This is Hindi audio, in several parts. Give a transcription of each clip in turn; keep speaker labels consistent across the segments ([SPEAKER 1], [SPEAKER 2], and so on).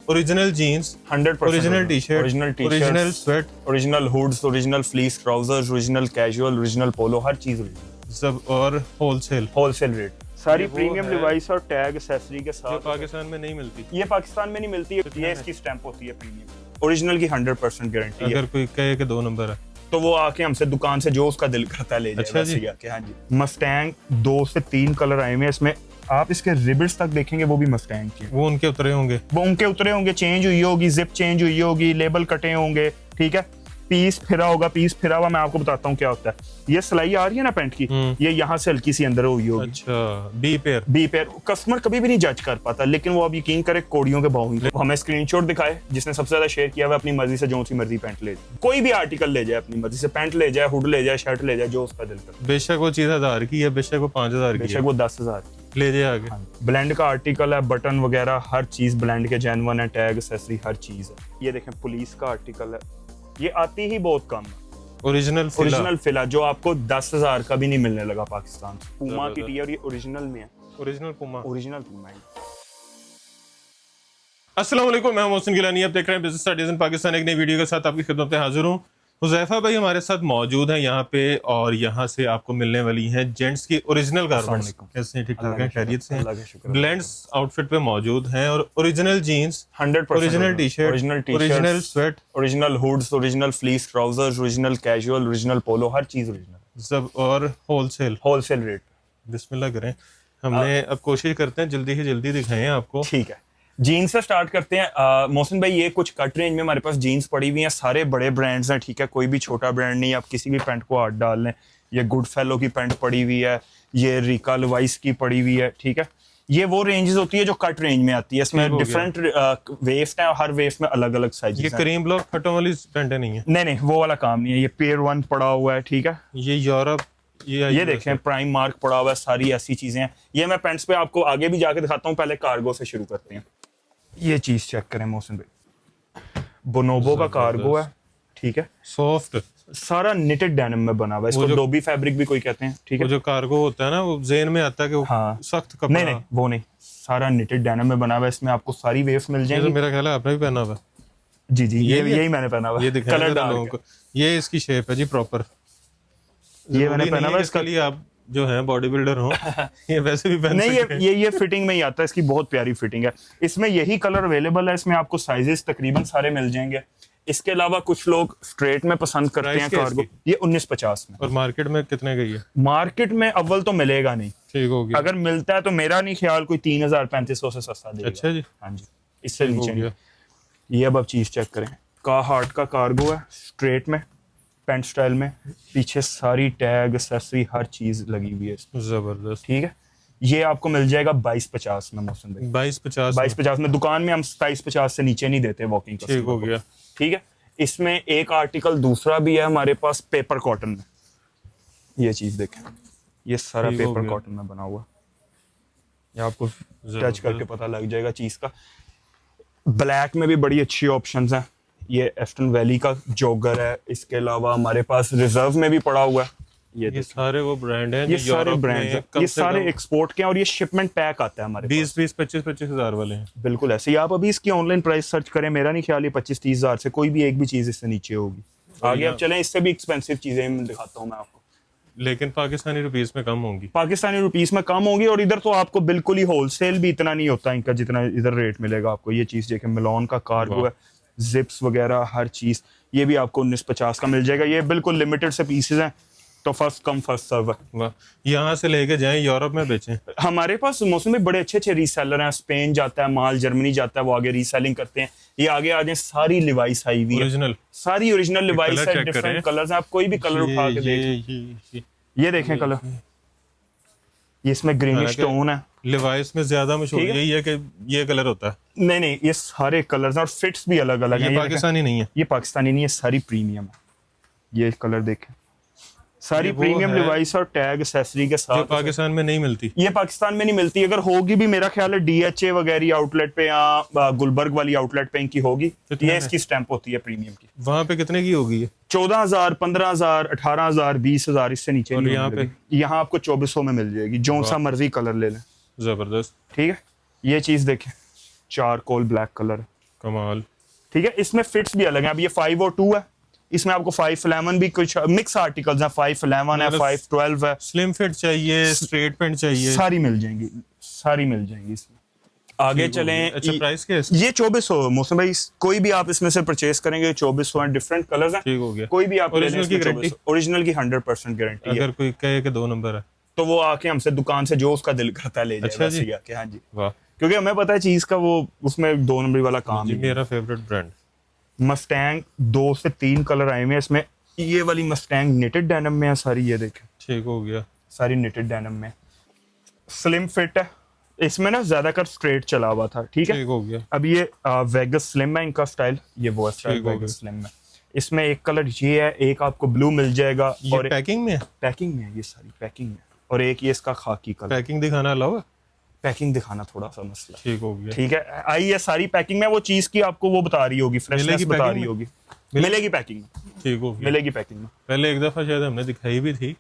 [SPEAKER 1] Original jeans,
[SPEAKER 2] 100%
[SPEAKER 1] original T shirt,
[SPEAKER 2] original
[SPEAKER 1] original sweat,
[SPEAKER 2] original hoods, original fleece trousers, original casual, original polo, हर चीज ओरिजिनल
[SPEAKER 1] सब और
[SPEAKER 2] होलसेल रेट। सारी
[SPEAKER 1] वो
[SPEAKER 2] प्रीमियम
[SPEAKER 1] है
[SPEAKER 2] डिवाइस और टैग एक्सेसरी के
[SPEAKER 1] जो
[SPEAKER 2] साथ
[SPEAKER 1] पाकिस्तान में नहीं मिलती।
[SPEAKER 2] ये पाकिस्तान में नहीं मिलती है, ये इसकी स्टैंप होती है प्रीमियम। ओरिजिनल की 100% गारंटी है।
[SPEAKER 1] अगर कोई कहे कि 2 नंबर है
[SPEAKER 2] तो वो आके हमसे दुकान से जो उसका दिल करता है ले जाए।
[SPEAKER 1] अच्छा जी।
[SPEAKER 2] आके हाँ जी। मस्टैंग 2 से 3 कलर आए हुए हैं इसमें, आप इसके रिबन्स तक देखेंगे वो भी मस्टैंग के,
[SPEAKER 1] वो उनके उतरे होंगे,
[SPEAKER 2] वो उनके उतरे होंगे, चेंज हुई होगी, जिप चेंज हुई होगी, लेबल कटे होंगे, ठीक है, पीस फिरा होगा। पीस फिरा हुआ मैं आपको बताता हूँ क्या होता है। ये सिलाई आ रही है ना पैंट की, ये यहाँ से हल्की सी अंदर हुई होगी।
[SPEAKER 1] अच्छा, बी पेयर।
[SPEAKER 2] कस्टमर कभी भी नहीं जज कर पाता, लेकिन वो अब यकीन करे कोड़ियों के भाव ही। हमें स्क्रीनशॉट दिखाए जिसने सबसे ज्यादा शेयर किया हुआ, अपनी मर्जी से जो सी मर्जी पैंट ले जाए, कोई भी आर्टिकल ले जाए अपनी मर्जी से, पैंट ले जाए, हुड ले जाए, शर्ट ले जाए, जो उसका दिल करे।
[SPEAKER 1] बेशक वो चीज 1000 की है, बेशक वो 5000 की
[SPEAKER 2] बेशक
[SPEAKER 1] है,
[SPEAKER 2] वो 10,000
[SPEAKER 1] ले जाए आगे।
[SPEAKER 2] ब्लेंड का आर्टिकल है, बटन वगैरह हर चीज ब्लेंड के जेन्युइन है, टैग एक्सेसरी हर चीज है। ये देखें पुलिस का आर्टिकल है, ये आती ही बहुत कम है। ओरिजिनल फिला जो आपको 10,000 का भी नहीं मिलने लगा पाकिस्तान से। पूमा की टी और ये ओरिजिनल में है,
[SPEAKER 1] ओरिजिनल पूमा।
[SPEAKER 2] पूमा है।
[SPEAKER 1] अस्सलाम वालेकुम, मैं मोहसिन गिलानी, आप देख रहे हैं बिजनेस स्टडीज इन पाकिस्तान। एक नई वीडियो के साथ आपकी खिदमत में हाजिर हूँ। हुज़ैफा भाई हमारे साथ मौजूद है यहाँ पे, और यहाँ से आपको मिलने वाली हैं जेंट्स की ओरिजिनल गारमेंट्स। कैसे हैं? ठीक ठाक हैं? खैरियत से हैं? ब्लेंड्स आउटफिट पे मौजूद हैं, और original jeans,
[SPEAKER 2] 100%
[SPEAKER 1] original T shirt, original sweat,
[SPEAKER 2] original hoods, original fleece trousers, original casual, original polo, हर चीज ओरिजिनल,
[SPEAKER 1] सब और होलसेल
[SPEAKER 2] रेट।
[SPEAKER 1] बिस्मिल्लाह करें। हमने अब कोशिश करते हैं जल्दी से जल्दी दिखाएं आपको।
[SPEAKER 2] ठीक है, जीन्स से स्टार्ट करते हैं। मोहसिन भाई ये कुछ कट रेंज में हमारे पास जीन्स पड़ी हुई हैं, सारे बड़े ब्रांड्स हैं, ठीक है, कोई भी छोटा ब्रांड नहीं। आप किसी भी पैंट को हाथ डाल लें। ये गुड फेलो की पैंट पड़ी हुई है, ये रिका लवाइस की पड़ी हुई है, ठीक है। ये वो रेंजेस होती है जो कट रेंज में आती है, इसमें डिफरेंट वेस्ट है और हर वेस्ट में अलग अलग साइज।
[SPEAKER 1] ये करीम ब्लॉक फटों वाली पैंट नहीं है,
[SPEAKER 2] नहीं वो वाला काम नहीं है। ये पेयर 1 पड़ा हुआ है, ठीक है।
[SPEAKER 1] ये यूरोप,
[SPEAKER 2] ये देखें प्राइम मार्क पड़ा हुआ है, सारी ऐसी चीजें हैं। ये मैं पैंट्स पे आपको आगे भी जाके दिखाता हूँ, पहले कार्गो से शुरू करते हैं। ये चीज चेक करें मोहसिन भाई, बोनोबो का कार्गो है, ठीक है,
[SPEAKER 1] सॉफ्ट,
[SPEAKER 2] सारा निटेड डेनिम में बना हुआ है। इसको डोबी फैब्रिक भी कोई कहते हैं, ठीक है।
[SPEAKER 1] वो जो कार्गो होता है ना, वो जेन में आता है कि वो सख्त कपड़ा।
[SPEAKER 2] नहीं वो नहीं, सारा निटेड डेनिम में बना हुआ है। इसमें आपको सारी वेव्स मिल जाएंगी।
[SPEAKER 1] तो मेरा ख्याल है आपने भी पहना हुआ है।
[SPEAKER 2] जी यही मैंने पहना हुआ है।
[SPEAKER 1] ये कलर लोगों को, ये इसकी शेप है जी प्रॉपर।
[SPEAKER 2] ये मैंने पहना हुआ है।
[SPEAKER 1] इसके लिए आप जो है बॉडी बिल्डर हो ये वैसे भी पहन सकते हैं।
[SPEAKER 2] ये फिटिंग में ही आता है, इसकी बहुत प्यारी फिटिंग है। इसमें यही कलर अवेलेबल है, इसमें आपको साइजेस तकरीबन सारे मिल जाएंगे। इसके अलावा कुछ लोग स्ट्रेट में पसंद करते हैं कार्गो। ये 1950 में।
[SPEAKER 1] और मार्केट में कितने गई है?
[SPEAKER 2] मार्केट में अव्वल तो मिलेगा नहीं,
[SPEAKER 1] ठीक हो गया।
[SPEAKER 2] अगर मिलता है तो मेरा नहीं ख्याल कोई 3,000-3,500 से सस्ता देगा।
[SPEAKER 1] अच्छा जी,
[SPEAKER 2] हाँ जी, इससे नीचे नहीं। ये अब चीज चेक करें, कार्हार्ट का कार्गो है, स्ट्रेट में पैंट स्टाइल में, पीछे सारी टैग एक्सेसरी हर चीज लगी हुई है,
[SPEAKER 1] जबरदस्त,
[SPEAKER 2] ठीक है। ये आपको मिल जाएगा 2250 में मोहसिन भाई।
[SPEAKER 1] 2250
[SPEAKER 2] में। दुकान में हम 2750 से नीचे नहीं देते वॉकिंग।
[SPEAKER 1] ठीक हो गया,
[SPEAKER 2] ठीक है। इसमें एक आर्टिकल दूसरा भी है हमारे पास, पेपर कॉटन में। ये चीज देखें, ये सारा पेपर कॉटन में बना हुआ, ये आपको टच करके पता लग जाएगा चीज का। ब्लैक में भी बड़ी अच्छी ऑप्शंस हैं। ये एस्टन वैली का जॉगर है, इसके अलावा हमारे पास रिजर्व में भी पड़ा हुआ है।
[SPEAKER 1] ये सारे वो ब्रांड हैं,
[SPEAKER 2] ये सारे ब्रांड हैं, ये सारे एक्सपोर्ट के हैं, और ये शिपमेंट पैक आता है हमारे
[SPEAKER 1] 20-25 हज़ार वाले हैं।
[SPEAKER 2] बिल्कुल ऐसे ही। आप अभी इसकी ऑनलाइन प्राइस सर्च करें, मेरा नहीं ख्याल 25-30 हज़ार से कोई भी एक भी चीज इससे नीचे होगी। आगे आप चलें, इससे भी एक्सपेंसिव चीजें दिखाता हूँ मैं आपको,
[SPEAKER 1] लेकिन पाकिस्तानी रुपीस में कम होंगी।
[SPEAKER 2] पाकिस्तानी रुपीस में कम होंगी। और इधर तो आपको बिल्कुल ही होलसेल भी इतना नहीं होता इनका जितना इधर रेट मिलेगा आपको। ये चीज देखें, मिलोन का कार्गो है, जिप्स वगैरह हर चीज, ये भी आपको 1950 का मिल जाएगा। ये बिल्कुल लिमिटेड से पीसेज हैं, तो फर्स्ट कम फर्स्ट सर्व है।
[SPEAKER 1] यहाँ से लेके जाएं यूरोप में बेचें।
[SPEAKER 2] हमारे पास मौसम में बड़े अच्छे रीसेलर हैं। स्पेन जाता है माल, जर्मनी जाता है, वो आगे रीसेलिंग करते हैं। ये आगे आ जाए, सारी लिवाइस आई हुई है, सारी ओरिजिनल लिवाइस है, डिफरेंट कलर्स हैं। आप कोई भी कलर उठा के देख, ये देखें कलर, ये इसमें ग्रीनिश टोन है।
[SPEAKER 1] लिवाइस में ज्यादा मशहूर यही है कि ये कलर होता है।
[SPEAKER 2] नहीं ये सारे कलर्स हैं और फिट्स भी अलग अलग हैं।
[SPEAKER 1] ये पाकिस्तानी नहीं है,
[SPEAKER 2] ये पाकिस्तानी नहीं है, सारी प्रीमियम है। ये कलर देखें, सारी प्रीमियम डिवाइस और टैग एक्सेसरी के साथ,
[SPEAKER 1] जो पाकिस्तान में नहीं मिलती।
[SPEAKER 2] ये पाकिस्तान में नहीं मिलती। अगर होगी भी मेरा ख्याल है DHA वगैरह आउटलेट पे या गुलबर्ग वाली आउटलेट पे इनकी होगी। ये इसकी स्टैंप होती है प्रीमियम की।
[SPEAKER 1] वहां पे कितने की होगी?
[SPEAKER 2] 14,000, 15,000, 18,000, 20,000, इससे नीचे नहीं।
[SPEAKER 1] यहाँ पे
[SPEAKER 2] यहाँ आपको 2400 में मिल जाएगी, जो सा मर्जी कलर ले लें।
[SPEAKER 1] जबरदस्त,
[SPEAKER 2] ठीक है। ये चीज देखें, चारकोल ब्लैक कलर,
[SPEAKER 1] कमाल।
[SPEAKER 2] ठीक है, इसमें फिट्स भी अलग हैं। अब ये 5 और 2 है, इसमें आपको 511 भी कुछ मिक्स आर्टिकल्स हैं, 511 है, 512 है।
[SPEAKER 1] स्लिम फिट चाहिए, स्ट्रेट पैंट चाहिए,
[SPEAKER 2] सारी मिल जाएंगी, सारी मिल जाएंगी इसमें। आगे चलें।
[SPEAKER 1] अच्छा, प्राइस क्या है इसका?
[SPEAKER 2] ये 2400 मौसम भाई, कोई भी आप इसमें से परचेस करेंगे 2400 हैं, डिफरेंट कलर्स हैं।
[SPEAKER 1] ठीक हो गया।
[SPEAKER 2] कोई भी आप ले लें,
[SPEAKER 1] ओरिजिनल की गारंटी?
[SPEAKER 2] ओरिजिनल की 100% गारंटी है।
[SPEAKER 1] अगर कोई कहे कि 2 नंबर है
[SPEAKER 2] तो वो आके हमसे दुकान से जो उसका दिल करता है ले जाए।
[SPEAKER 1] अच्छा
[SPEAKER 2] वैसे
[SPEAKER 1] जी।
[SPEAKER 2] ही आके, हाँ जी,
[SPEAKER 1] वाह
[SPEAKER 2] क्योंकि हमें पता है चीज का वो उसमें 2 नंबर वाला काम
[SPEAKER 1] जी,
[SPEAKER 2] ही।
[SPEAKER 1] मेरा फेवरेट ब्रांड।
[SPEAKER 2] मस्टैंग 2 से 3 कलर आए हुए हैं इसमें। ये वाली मस्टैंग निटेड डेनिम में है सारी, ये देखें,
[SPEAKER 1] ठीक हो गया।
[SPEAKER 2] सारी निटेड डेनिम में। स्लिम फिट है, इसमें ना ज्यादातर स्ट्रेट चला हुआ था। ठीक है,
[SPEAKER 1] ठीक हो गया।
[SPEAKER 2] अब ये वेगस स्लिम है इनका स्टाइल, ये वो स्टाइल
[SPEAKER 1] ठीक हो
[SPEAKER 2] वेगस स्लिम में। इसमें एक कलर ये है, एक आपको ब्लू मिल जाएगा,
[SPEAKER 1] ये
[SPEAKER 2] और
[SPEAKER 1] पैकिंग में है?
[SPEAKER 2] पैकिंग में है, ये सारी पैकिंग में। और एक ये इसका खाकी कलर।
[SPEAKER 1] पैकिंग दिखाना अलाउ है?
[SPEAKER 2] पैकिंग दिखाना थोड़ा सा मसला।
[SPEAKER 1] ठीक हो गया।
[SPEAKER 2] ठीक है, आई ये सारी पैकिंग में, वो चीज की आपको वो बता रही होगी, फ्रेशनेस
[SPEAKER 1] मिलेगी
[SPEAKER 2] बता
[SPEAKER 1] पैकिंग
[SPEAKER 2] रही
[SPEAKER 1] में?
[SPEAKER 2] होगी। मिलेगी पैकिंग में,
[SPEAKER 1] ठीक हो गया।
[SPEAKER 2] मिलेगी पैकिंग में।
[SPEAKER 1] पहले एक दफा शायद हमने दिखाई भी थी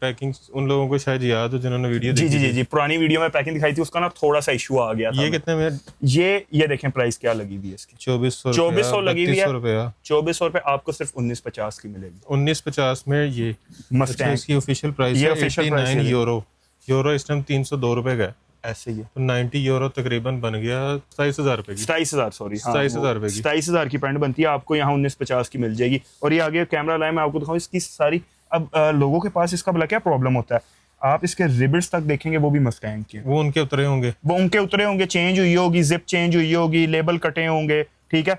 [SPEAKER 1] पैकिंग, उन लोगों को शायद याद हो जिन्होंने वीडियो
[SPEAKER 2] जी
[SPEAKER 1] देखी
[SPEAKER 2] जी जी
[SPEAKER 1] थी।
[SPEAKER 2] जी, पुरानी वीडियो में पैकिंग दिखाई थी, उसका ना थोड़ा सा इशू आ गया था।
[SPEAKER 1] ये कितने में?
[SPEAKER 2] ये देखें प्राइस क्या लगी हुई है इसकी।
[SPEAKER 1] 2400
[SPEAKER 2] 2400 लगी हुई है।
[SPEAKER 1] 3200 रुपया।
[SPEAKER 2] 2400 रुपए आपको सिर्फ 1950 की मिलेगी।
[SPEAKER 1] 1950 में ये। अच्छा,
[SPEAKER 2] मस्टैंग
[SPEAKER 1] इसकी ऑफिशियल प्राइस
[SPEAKER 2] ये
[SPEAKER 1] है
[SPEAKER 2] official price
[SPEAKER 1] 89
[SPEAKER 2] है।
[SPEAKER 1] यूरो। यूरो इस टाइम 302 रुपए का है,
[SPEAKER 2] ऐसे ही है।
[SPEAKER 1] तो 90 यूरो तकरीबन बन गया 27,000 रुपए की।
[SPEAKER 2] 27,000 सॉरी,
[SPEAKER 1] 27,000 रुपए की।
[SPEAKER 2] 27,000 की पैंट बनती है, आपको यहाँ 1950 की मिल जाएगी। और ये आगे कैमरा लाए, मैं आपको दिखाऊं इसकी सारी। अब लोगों के पास इसका भला क्या प्रॉब्लम होता है, आप इसके रिबिट्स तक देखेंगे वो भी मस्टैंग के हैं।
[SPEAKER 1] वो उनके उतरे होंगे।
[SPEAKER 2] वो उनके उतरे होंगे, चेंज हुई होगी, जिप चेंज हुई होगी, लेबल कटे होंगे। ठीक है,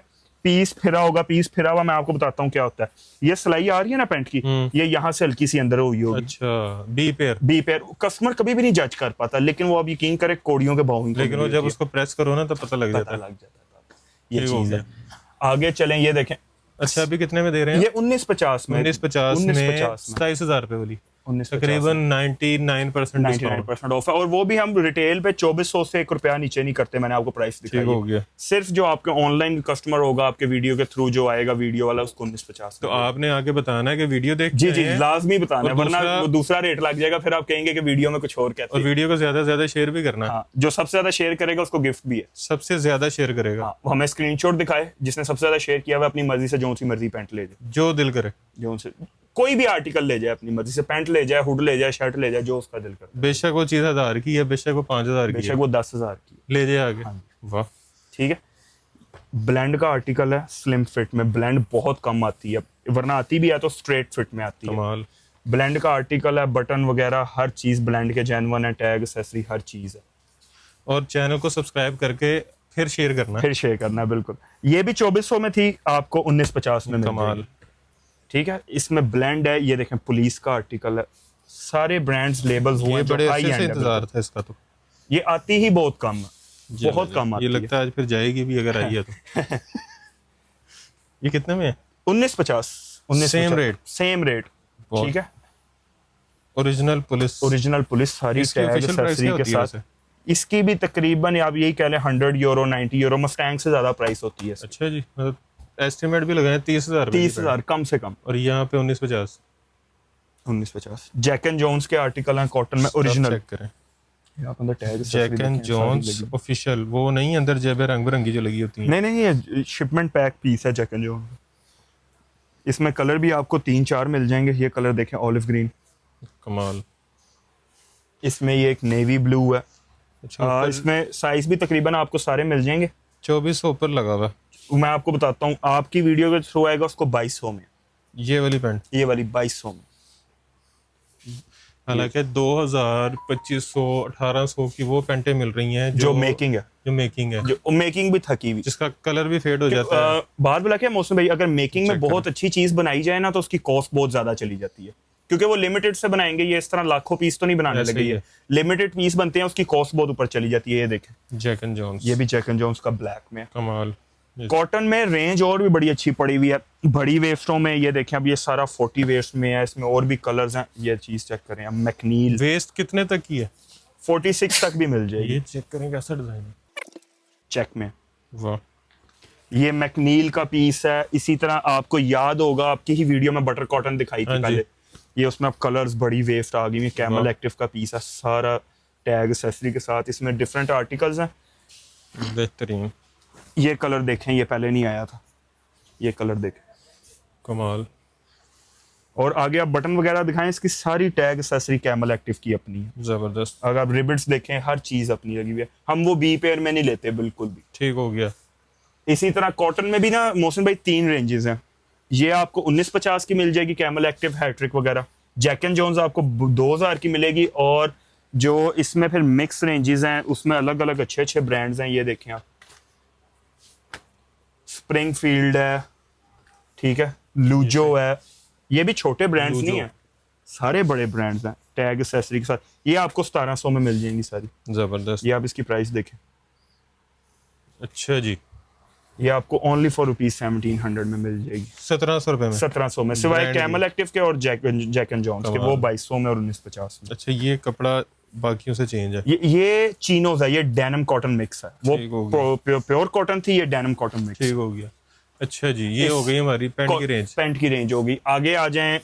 [SPEAKER 2] पीस फिरा होगा, पीस फिरा हुआ मैं आपको बताता हूँ क्या होता है। ये सिलाई आ रही है ना पैंट की, ये यहाँ से हल्की सी अंदर हुई होगी।
[SPEAKER 1] अच्छा, beware.
[SPEAKER 2] Beware customer कभी भी नहीं जज कर पाता, लेकिन वो अब यकीन करे कोड़ियों के भाव
[SPEAKER 1] लेकिन वो जब उसको प्रेस करो ना तो पता लग जाता
[SPEAKER 2] पता
[SPEAKER 1] है।
[SPEAKER 2] लग जाता है। ये
[SPEAKER 1] ठीक हो
[SPEAKER 2] चीज है। आगे चलें, ये देखें,
[SPEAKER 1] अच्छा अभी कितने में दे रहे हैं?
[SPEAKER 2] ये 1950 में,
[SPEAKER 1] 1950 में 27,000 रुपए वाली,
[SPEAKER 2] 1950
[SPEAKER 1] तकरीबन 99% डिस्काउंट।
[SPEAKER 2] 99% ऑफ है। और वो भी हम रिटेल पे 2400 से 1 रुपया नीचे नहीं करते। मैंने आपको प्राइस दिखाई
[SPEAKER 1] ठीक हो गया।
[SPEAKER 2] सिर्फ जो आपके ऑनलाइन कस्टमर होगा, आपके वीडियो के थ्रू जो आएगा वीडियो वाला, उसको 1950।
[SPEAKER 1] तो आपने आगे बताना है कि वीडियो देख
[SPEAKER 2] जी जी लाजमी बताना है,
[SPEAKER 1] और
[SPEAKER 2] वरना
[SPEAKER 1] दूसरा-
[SPEAKER 2] वो दूसरा रेट लग जाएगा, फिर आप कहेंगे कि वीडियो में कुछ और कहते
[SPEAKER 1] और
[SPEAKER 2] हैं।
[SPEAKER 1] वीडियो को ज्यादा से ज्यादा शेयर भी करना है।
[SPEAKER 2] हाँ, जो सबसे ज्यादा शेयर करेगा उसको गिफ्ट भी है।
[SPEAKER 1] सबसे ज्यादा शेयर करेगा।
[SPEAKER 2] हाँ, वो हमें स्क्रीनशॉट दिखाए, जिसने सबसे ज्यादा शेयर किया हुआ अपनी मर्जी से जो सी मर्जी पैंट ले जाए,
[SPEAKER 1] जो दिल करे,
[SPEAKER 2] जो से कोई भी आर्टिकल ले जाए अपनी मर्जी से, पैंट ले जाए, हुड ले जाए, शर्ट ले जाए, जो उसका दिल करे।
[SPEAKER 1] बेशक वो चीज 1000 की है, बेशक वो 5000 की
[SPEAKER 2] बेशक
[SPEAKER 1] है,
[SPEAKER 2] वो 10,000 की,
[SPEAKER 1] ले जाए आगे। वाह,
[SPEAKER 2] ठीक है। ब्लेंड का आर्टिकल है, स्लिम फिट में ब्लेंड बहुत कम आती है, वरना आती भी है तो स्ट्रेट फिट में आती है।
[SPEAKER 1] कमाल।
[SPEAKER 2] ब्लेंड का आर्टिकल है, बटन वगैरह हर चीज ब्लेंड के जेन्युइन है, टैग एक्सेसरी हर चीज है।
[SPEAKER 1] और चैनल को सब्सक्राइब करके फिर शेयर करना है।
[SPEAKER 2] फिर शेयर करना है, बिल्कुल। ये भी 2400 में थी, आपको 1950 में मिल
[SPEAKER 1] कमाल।
[SPEAKER 2] जाएगी। ठीक है, इसमें ब्लेंड है, ये देखें पुलिस का आर्टिकल है, सारे ब्रांड्स लेबल्स हुए
[SPEAKER 1] ये
[SPEAKER 2] हैं, जो
[SPEAKER 1] बड़े
[SPEAKER 2] हाई
[SPEAKER 1] अच्छे से
[SPEAKER 2] एंड है।
[SPEAKER 1] इंतजार था इसका तो।
[SPEAKER 2] ये आती ही बहुत कम है, बहुत कम आती
[SPEAKER 1] ये
[SPEAKER 2] है।
[SPEAKER 1] लगता है आज फिर जाएगी भी अगर आई है तो। ये कितने में है?
[SPEAKER 2] 1950
[SPEAKER 1] Same rate?
[SPEAKER 2] Same rate.
[SPEAKER 1] बहुत।
[SPEAKER 2] ठीक है,
[SPEAKER 1] ओरिजिनल पुलिस।
[SPEAKER 2] ओरिजिनल पुलिस सारी
[SPEAKER 1] इसकी
[SPEAKER 2] टैग
[SPEAKER 1] official price
[SPEAKER 2] एक्सेसरी
[SPEAKER 1] क्या
[SPEAKER 2] के
[SPEAKER 1] होती है
[SPEAKER 2] साथ।
[SPEAKER 1] वैसे?
[SPEAKER 2] इसकी भी तकरीबन आप यही कह लें 100 यूरो 90 यूरो, मस्टैंग से ज्यादा प्राइस होती है।
[SPEAKER 1] अच्छा जी, मतलब एस्टिमेट भी लगाए 30,000 रुपए की
[SPEAKER 2] 30,000 कम से कम।
[SPEAKER 1] पैंट। और यहाँ पे 1950।
[SPEAKER 2] 1950 जैक एंड जोन्स के आर्टिकल हैं कॉटन में, ओरिजिनल।
[SPEAKER 1] चेक करें,
[SPEAKER 2] आप अंदर tag
[SPEAKER 1] Jack and Jones official, वो नहीं अंदर जेबें रंग बिरंगी जो लगी होती हैं।
[SPEAKER 2] नहीं नहीं, ये शिपमेंट पैक पीस है जैक एंड जोन। इसमें कलर भी आपको 3-4 मिल जाएंगे। ये कलर देखें, ऑलिव ग्रीन।
[SPEAKER 1] कमाल।
[SPEAKER 2] इसमें ये एक नेवी ब्लू है।
[SPEAKER 1] अच्छा,
[SPEAKER 2] इसमें साइज भी तकरीबन आपको सारे मिल जाएंगे।
[SPEAKER 1] 2400 ऊपर लगा हुआ है।
[SPEAKER 2] मैं आपको बताता हूँ, आपकी वीडियो के थ्रू आएगा उसको 2200 में,
[SPEAKER 1] ये वाली पैंट।
[SPEAKER 2] ये वाली 2200 में।
[SPEAKER 1] हालांकि 2000, 2500, 1800 की वो पैंटें मिल रही हैं
[SPEAKER 2] जो मेकिंग है,
[SPEAKER 1] जो मेकिंग है,
[SPEAKER 2] जो मेकिंग भी थकी हुई।
[SPEAKER 1] जिसका कलर भी फेड हो जाता है।
[SPEAKER 2] बात बोला क्या मौसम भाई, अगर मेकिंग में
[SPEAKER 1] Check
[SPEAKER 2] बहुत अच्छी चीज बनाई जाए ना तो उसकी कॉस्ट बहुत ज्यादा चली जाती है, क्योंकि वो लिमिटेड से बनाएंगे। ये इस तरह लाखों पीस तो नहीं बनाने
[SPEAKER 1] ऐसे
[SPEAKER 2] लगे,
[SPEAKER 1] ही
[SPEAKER 2] ये
[SPEAKER 1] है।
[SPEAKER 2] लिमिटेड पीस बनते हैं, उसकी कॉस्ट बहुत ऊपर चली जाती है। ये देखें,
[SPEAKER 1] जैक एंड जॉन्स,
[SPEAKER 2] ये भी जैक एंड जोन्स का ब्लैक में।
[SPEAKER 1] कमाल।
[SPEAKER 2] कॉटन में रेंज और भी बड़ी अच्छी पड़ी हुई है, बड़ी वेस्टों में। ये देखें, अब ये सारा 40 वेस्ट में है, इसमें और भी कलर्स हैं। ये चीज चेक करें, अब मैकनील
[SPEAKER 1] वेस्ट कितने तक की है?
[SPEAKER 2] 46 तक भी मिल जाएगी।
[SPEAKER 1] ये चेक करें कैसा डिजाइन है।
[SPEAKER 2] चेक में
[SPEAKER 1] वाह,
[SPEAKER 2] ये मैकनील का पीस है। इसी तरह आपको याद होगा, आपकी ही वीडियो में बटर कॉटन दिखाई
[SPEAKER 1] हाँ
[SPEAKER 2] थी
[SPEAKER 1] जी।
[SPEAKER 2] पहले। ये उसमें अब कलर्स बड़ी वेस्ट आ गई। कैमल
[SPEAKER 1] वाह।
[SPEAKER 2] एक्टिव का पीस है, सारा टैग एक्सेसरी के साथ। इसमें डिफरेंट आर्टिकल्स हैं।
[SPEAKER 1] बेहतरीन।
[SPEAKER 2] ये कलर देखें, ये पहले नहीं आया था, ये कलर देखें।
[SPEAKER 1] कमाल।
[SPEAKER 2] और आगे आप बटन वगैरह दिखाएं, इसकी सारी टैग एक्सेसरी कैमल एक्टिव की अपनी है।
[SPEAKER 1] जबरदस्त।
[SPEAKER 2] अगर आप रिबिट्स देखें, हर चीज अपनी लगी हुई है। हम वो बी पेयर में नहीं लेते बिल्कुल भी।
[SPEAKER 1] ठीक हो गया।
[SPEAKER 2] इसी तरह कॉटन में भी ना मोहसिन भाई 3 रेंजेस हैं। ये आपको 1950 की मिल जाएगी कैमल एक्टिव हैट्रिक वगैरह। जैक एंड जोन्स आपको 2000 की मिलेगी। और जो इसमें फिर मिक्स रेंजेस हैं उसमें अलग अलग अच्छे अच्छे ब्रांड्स हैं। ये देखें आप, स्प्रिंगफील्ड है, ठीक है, लूजो है। ये भी छोटे ब्रांड्स
[SPEAKER 1] लूजो।
[SPEAKER 2] नहीं है, सारे बड़े ब्रांड्स हैं टैग एक्सेसरी के साथ। ये आपको 1700 में मिल जाएंगी सारी।
[SPEAKER 1] जबरदस्त।
[SPEAKER 2] ये आप इसकी प्राइस देखें,
[SPEAKER 1] अच्छा जी।
[SPEAKER 2] ये आपको ओनली फॉर रुपीज 1700 में मिल जाएगी।
[SPEAKER 1] 1700 रुपए में।
[SPEAKER 2] 1700 में, सिवाय
[SPEAKER 1] Brand
[SPEAKER 2] कैमल एक्टिव के और जैक एंड जोन्स के, वो 2200 में और 1950 में।
[SPEAKER 1] अच्छा, ये कपड़ा बाकियों से चेंज है।
[SPEAKER 2] ये चीनोज है, ये डेनिम कॉटन मिक्स है। वो
[SPEAKER 1] ठीक हो गया।
[SPEAKER 2] प्योर कॉटन थी, ये डेनिम कॉटन मिक्स।
[SPEAKER 1] ठीक हो गया। अच्छा जी, ये हो गई हमारी पैंट की रेंज।
[SPEAKER 2] पैंट की रेंज होगी। आगे आ जाएं,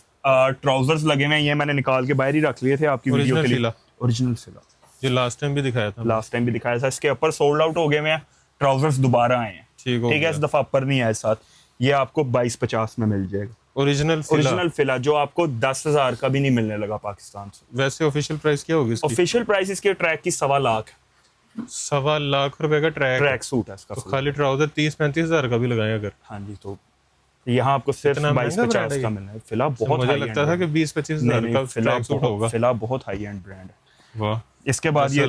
[SPEAKER 2] ट्राउजर्स लगे हुए हैं। ये मैंने निकाल के बाहर ही रख लिए थे आपकी वीडियो
[SPEAKER 1] Original
[SPEAKER 2] के लिए।
[SPEAKER 1] सिला।
[SPEAKER 2] ओरिजिनल सिला,
[SPEAKER 1] जो लास्ट टाइम भी दिखाया था।
[SPEAKER 2] लास्ट टाइम भी दिखाया था। इसके ऊपर सोल्ड आउट हो गए हैं, ट्राउजर्स दोबारा आए हैं।
[SPEAKER 1] ठीक हो
[SPEAKER 2] ठीक है,
[SPEAKER 1] गया।
[SPEAKER 2] इस दफा अपर नहीं आया साथ। ये आपको 2250 में मिल जाएगा।
[SPEAKER 1] ओरिजिनल सिला।
[SPEAKER 2] ओरिजिनल फिला, जो आपको 10,000 का भी नहीं मिलने लगा पाकिस्तान से।
[SPEAKER 1] वैसे ऑफिशियल प्राइस क्या होगी इसकी?
[SPEAKER 2] ऑफिशियल प्राइस इसके ट्रैक की 1.25 लाख।
[SPEAKER 1] 1.25 लाख रुपए का ट्रैक।
[SPEAKER 2] ट्रैक सूट है इसका।
[SPEAKER 1] तो खाली ट्राउजर 30-35 हजार का भी लगाए अगर।
[SPEAKER 2] हाँ जी, तो यहाँ आपको सिर्फ
[SPEAKER 1] इतना महंगा brand
[SPEAKER 2] 2250
[SPEAKER 1] है
[SPEAKER 2] का
[SPEAKER 1] ये?
[SPEAKER 2] मिलना है। फिला बहुत
[SPEAKER 1] मुझे
[SPEAKER 2] high
[SPEAKER 1] लगता
[SPEAKER 2] end
[SPEAKER 1] था
[SPEAKER 2] है।
[SPEAKER 1] कि 20-25
[SPEAKER 2] नहीं,
[SPEAKER 1] हजार का
[SPEAKER 2] फिला
[SPEAKER 1] ट्रैक सूट होगा।
[SPEAKER 2] फिला बहुत हाई एंड ब्रांड है।
[SPEAKER 1] वाह।
[SPEAKER 2] इसके बाद ये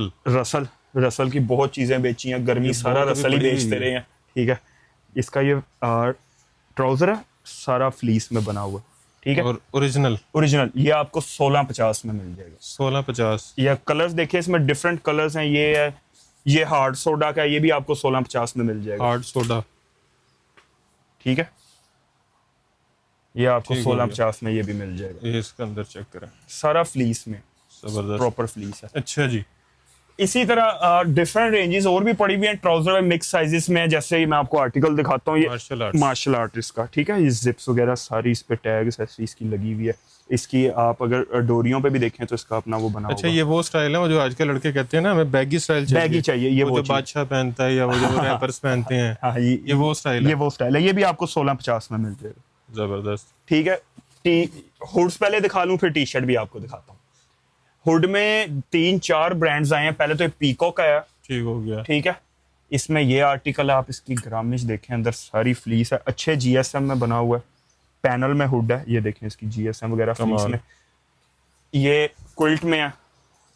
[SPEAKER 2] रसल की बहुत चीजें बेची हैं। गर्मी सारा
[SPEAKER 1] बहुत अभी
[SPEAKER 2] रसल ही
[SPEAKER 1] बड़ी
[SPEAKER 2] बेचते
[SPEAKER 1] हुई
[SPEAKER 2] रहे हैं। ठीक है, इसका ये ट्राउजर है, सारा फ्लीस में बना हुआ। ठीक है,
[SPEAKER 1] और ओरिजिनल
[SPEAKER 2] ओरिजिनल ये आपको 1650 में मिल जाएगा।
[SPEAKER 1] 1650।
[SPEAKER 2] या कलर्स देखिए, इसमें डिफरेंट कलर्स हैं। ये है, ये हार्ड सोडा का है, ये भी आपको 1650 में मिल जाएगा।
[SPEAKER 1] Hard soda.
[SPEAKER 2] ठीक है, ये आपको
[SPEAKER 1] ठीक हो गया।
[SPEAKER 2] 1650 में ये भी मिल जाएगा।
[SPEAKER 1] ये इसके अंदर चेक करें।
[SPEAKER 2] सारा फ्लीस में,
[SPEAKER 1] जबरदस्त।
[SPEAKER 2] प्रॉपर फ्लीस है।
[SPEAKER 1] अच्छा जी।
[SPEAKER 2] इसी तरह डिफरेंट रेंजेस और भी पड़ी हुई हैं ट्राउजर में, मिक्स साइजेस में। जैसे मैं आपको आर्टिकल दिखाता हूँ, ये
[SPEAKER 1] मार्शल आर्ट्स।
[SPEAKER 2] मार्शल आर्टिस्ट का। ठीक है, ये जिप्स वगैरह सारी इस पे टैग एक्सेसरीज की लगी हुई है। इसकी आप अगर डोरियों पे भी देखें तो इसका अपना वो बना
[SPEAKER 1] अच्छा,
[SPEAKER 2] हुआ
[SPEAKER 1] ये वो स्टाइल है वो जो आजकल लड़के कहते हैं ना हमें बैगी स्टाइल चाहिए।
[SPEAKER 2] बैगी चाहिए, ये
[SPEAKER 1] वो
[SPEAKER 2] वो
[SPEAKER 1] जो
[SPEAKER 2] चीज़।
[SPEAKER 1] बादशाह पहनता है या वो जो रैपर्स पहनते हैं।
[SPEAKER 2] हाँ,
[SPEAKER 1] ये वो स्टाइल
[SPEAKER 2] ये
[SPEAKER 1] है।
[SPEAKER 2] वो स्टाइल है। ये भी आपको 1650 में मिल जाएगा।
[SPEAKER 1] जबरदस्त।
[SPEAKER 2] ठीक है, हुड्स पहले दिखा लूं, फिर टी शर्ट भी आपको दिखाता हूँ। हुड में 3-4 ब्रांड्स आए हैं। पहले तो पीकॉक आया।
[SPEAKER 1] ठीक हो गया।
[SPEAKER 2] ठीक है, इसमें ये आर्टिकल है, आप इसकी ग्रामिश देखें, अंदर सारी फ्लीस है, अच्छे जीएसएम में बना हुआ है। पैनल में हुड है, ये देखें इसकी जीएसएम वगैरह फ्लीस
[SPEAKER 1] कमाल।
[SPEAKER 2] में। ये क्विल्ट में है,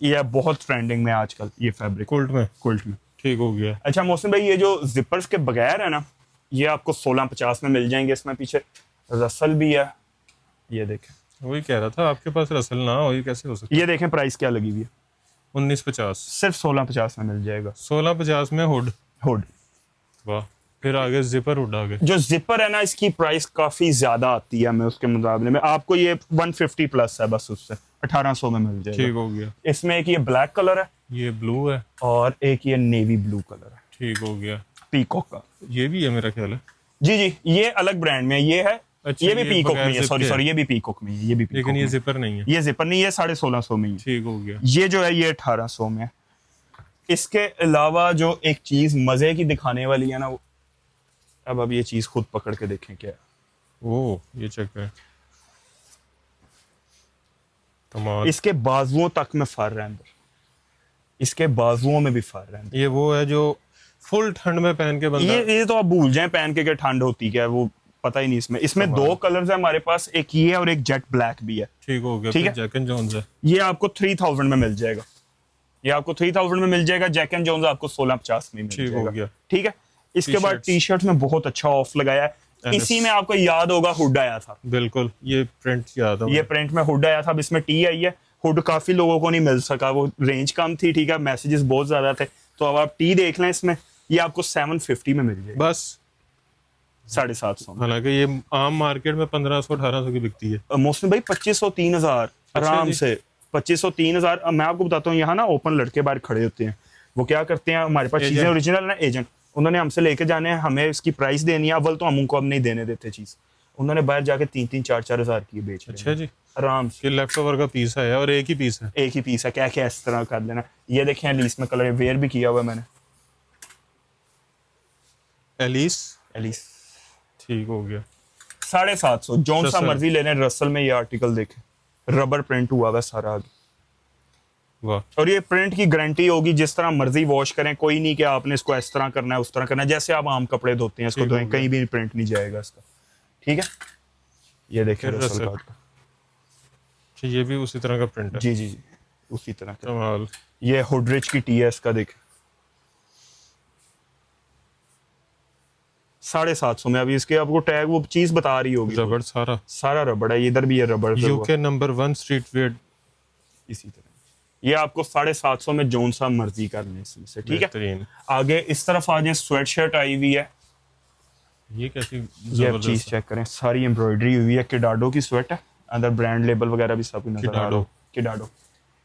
[SPEAKER 2] ये बहुत ट्रेंडिंग में है आजकल ये फैब्रिक।
[SPEAKER 1] कोल्ट में।
[SPEAKER 2] क्विल्ट में।
[SPEAKER 1] ठीक हो गया।
[SPEAKER 2] अच्छा मोहसिन भाई, ये जो जिपर्स के बगैर है ना, ये आपको 1650 में मिल जाएंगे। इसमें पीछे रसल भी है, ये देखें।
[SPEAKER 1] वही कह रहा था, आपके पास रसल ना हो ये कैसे हो सकता
[SPEAKER 2] ये देखें प्राइस क्या लगी हुई है।
[SPEAKER 1] है। 1950।
[SPEAKER 2] सिर्फ 1650 में मिल जाएगा
[SPEAKER 1] 1650 में हुड।
[SPEAKER 2] हुड।
[SPEAKER 1] वाह। फिर आगे जिपर हुड आगे।
[SPEAKER 2] जो जिपर है ना, इसकी प्राइस काफी ज्यादा आती है मैं उसके मुकाबले में। आपको ये 150 प्लस है, बस उससे 1800 में मिल
[SPEAKER 1] ठीक
[SPEAKER 2] जाएगा।
[SPEAKER 1] हो गया।
[SPEAKER 2] इसमें एक ये ब्लैक कलर है
[SPEAKER 1] ये ब्लू है।
[SPEAKER 2] और एक ये नेवी ब्लू कलर है,
[SPEAKER 1] ठीक हो गया।
[SPEAKER 2] पीकॉक का।
[SPEAKER 1] ये भी है मेरा ख्याल है।
[SPEAKER 2] जी जी, ये अलग ब्रांड में ये है।
[SPEAKER 1] अच्छा,
[SPEAKER 2] ये भी
[SPEAKER 1] ये
[SPEAKER 2] पीकॉक
[SPEAKER 1] बगैर
[SPEAKER 2] में है,
[SPEAKER 1] zip
[SPEAKER 2] सॉरी
[SPEAKER 1] के
[SPEAKER 2] सॉरी, ये भी पीकॉक में है, ये भी
[SPEAKER 1] लेकिन
[SPEAKER 2] पीकॉक
[SPEAKER 1] ये
[SPEAKER 2] में।
[SPEAKER 1] जिपर नहीं है।
[SPEAKER 2] ये जिपर नहीं है, 1650 में ही है।
[SPEAKER 1] ठीक हो गया।
[SPEAKER 2] ये जो है ये 1800 में है। इसके अलावा जो एक चीज मजे की दिखाने वाली है ना, अब ये चीज खुद पकड़ के देखें क्या है।
[SPEAKER 1] ओ, ये चेक करें। कमाल।
[SPEAKER 2] इसके बाजुओं तक में फर है अंदर, इसके बाजुओं में भी फर है अंदर।
[SPEAKER 1] ये वो है जो फुल ठंड में पहन के बंदा।
[SPEAKER 2] ये तो आप भूल जाएं पहन के क्या ठंड होती क्या है, वो पता ही नहीं। इसमें 2 कलर्स है हमारे पास, एक ये और एक जेट ब्लैक भी है।
[SPEAKER 1] ठीक हो गया।
[SPEAKER 2] ठीक
[SPEAKER 1] फिर
[SPEAKER 2] है।
[SPEAKER 1] जैक एंड जोन्स है।
[SPEAKER 2] ये आपको 3000 में मिल जाएगा। ये आपको 3000 में मिल जाएगा। जैक एंड जोन्स आपको 1650 में मिल
[SPEAKER 1] ठीक हो
[SPEAKER 2] जाएगा।
[SPEAKER 1] गया।
[SPEAKER 2] ठीक है, इसके बाद
[SPEAKER 1] T-shirts।
[SPEAKER 2] टी शर्ट में बहुत अच्छा ऑफ लगाया है।
[SPEAKER 1] NS
[SPEAKER 2] इसी में आपको याद होगा हुड आया था।
[SPEAKER 1] बिल्कुल, ये प्रिंट याद है
[SPEAKER 2] ये प्रिंट में हुड आया था, अब इसमें टी आई है। हुड काफी लोगों को नहीं मिल सका, वो रेंज कम थी। ठीक है, मैसेजेस बहुत ज्यादा थे, तो अब आप टी देख लें इसमें। ये आपको 750 में मिल जाएगा,
[SPEAKER 1] बस।
[SPEAKER 2] 750 में।
[SPEAKER 1] हालांकि ये आम मार्केट में 1500-1800 की बिकती है।
[SPEAKER 2] मोस्टली भाई 2500-3000 आराम
[SPEAKER 1] जी।
[SPEAKER 2] से। 2500-3000। अब मैं आपको बताता हूँ, यहाँ ना ओपन लड़के बाहर खड़े होते हैं। वो क्या करते हैं, हमारे पास चीजें
[SPEAKER 1] Agent।
[SPEAKER 2] ओरिजिनल ना, एजेंट, उन्होंने हमसे लेके जाने हैं, हमें इसकी प्राइस देनी है। अव्वल तो हम उनको अब नहीं देने देते चीज। उन्होंने बाहर जाके 3-3, 4-4 हजार की बेच रहे
[SPEAKER 1] अच्छा
[SPEAKER 2] हैं
[SPEAKER 1] जी।
[SPEAKER 2] आराम से।
[SPEAKER 1] ये लेफ्ट ओवर का पीस है और एक ही पीस है।
[SPEAKER 2] एक ही पीस है, क्या क्या इस तरह कर लेना। ये देखें लीस में कलर वेयर भी किया हुआ है मैंने।
[SPEAKER 1] एलिस,
[SPEAKER 2] एलिस
[SPEAKER 1] ठीक हो गया।
[SPEAKER 2] 750 जो सा
[SPEAKER 1] सस्ता।
[SPEAKER 2] मर्जी ले लें। रसल में ये आर्टिकल देखें, रबर प्रिंट हुआ हुआ है सारा आगे।
[SPEAKER 1] वाह,
[SPEAKER 2] और ये प्रिंट की गारंटी होगी, जिस तरह मर्जी वॉश करें, कोई नहीं कि आपने इसको इस तरह करना है उस तरह करना है, जैसे आप आम कपड़े धोते हैं इसको
[SPEAKER 1] ठीक
[SPEAKER 2] धोएं,
[SPEAKER 1] हो गया।
[SPEAKER 2] कहीं भी प्रिंट नहीं जाएगा इसका। ठीक है, ये देखिए
[SPEAKER 1] फिर
[SPEAKER 2] रसल
[SPEAKER 1] रसल।
[SPEAKER 2] कार्ड का।
[SPEAKER 1] अच्छा, ये भी उसी तरह का प्रिंट है।
[SPEAKER 2] जी जी जी, उसी तरह का।
[SPEAKER 1] कमाल।
[SPEAKER 2] ये हुडरिच की टी है, इसका देखें 750 में। अभी इसके आपको टैग वो चीज बता रही होगी,
[SPEAKER 1] रबड़ सारा।
[SPEAKER 2] सारा रबड़ है, इधर भी है रबड़ से हुआ।
[SPEAKER 1] UK number 1 street wear.
[SPEAKER 2] इसी तरह ये आपको 750 में जोन सा मर्जी कर लें इसमें से। ठीक है,
[SPEAKER 1] बेहतरीन।
[SPEAKER 2] आगे इस तरफ आ जाए, स्वेट शर्ट आई हुई है।
[SPEAKER 1] ये कैसी
[SPEAKER 2] ये चीज
[SPEAKER 1] जबरदस्त है।
[SPEAKER 2] चेक करें, सारी एम्ब्रॉयडरी हुई है, किडाडो की स्वेट है, अंदर ब्रांड लेबल वगैरह भी सब कुछ नजर आ रहा है। किडाडो।